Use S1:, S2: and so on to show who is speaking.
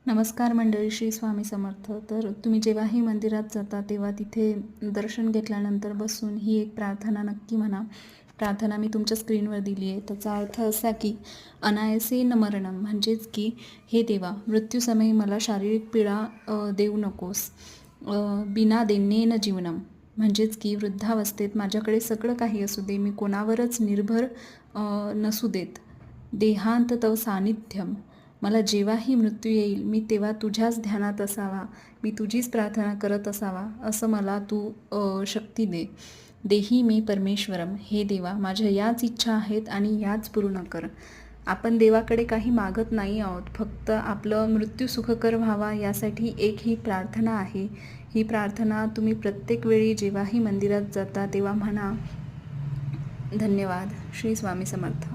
S1: नमस्कार मंडळी, श्री स्वामी समर्थ. तर तुम्ही जेव्हाही मंदिरात जाता तेव्हा तिथे दर्शन घेतल्यानंतर बसून ही एक प्रार्थना नक्की म्हणा. प्रार्थना मी तुमच्या स्क्रीनवर दिली आहे. त्याचा अर्थ असा की अनायसे न मरणम, म्हणजेच की हे देवा, मृत्यूसमयी मला शारीरिक पीडा देऊ नकोस. बिना देणे न जीवनम, म्हणजेच की वृद्धावस्थेत माझ्याकडे सगळं काही असू दे, मी कोणावरच निर्भर नसू देत. देहांत तव सानिध्यम, मला जेव्हाही मृत्यू येईल मी तेव्हा तुझ्याच ध्यानात असावा, मी तुझीच प्रार्थना करत असावा, असं मला तू शक्ती दे. देही मे परमेश्वरम, हे देवा, माझ्या याच इच्छा आहेत आणि याच पूर्ण कर. आपण देवाकडे काही मागत नाही आहोत, फक्त आपलं मृत्यू सुखकर व्हावा यासाठी एक ही प्रार्थना आहे. ही प्रार्थना तुम्ही प्रत्येक वेळी जेव्हाही मंदिरात जाता तेव्हा म्हणा. धन्यवाद. श्री स्वामी समर्थ.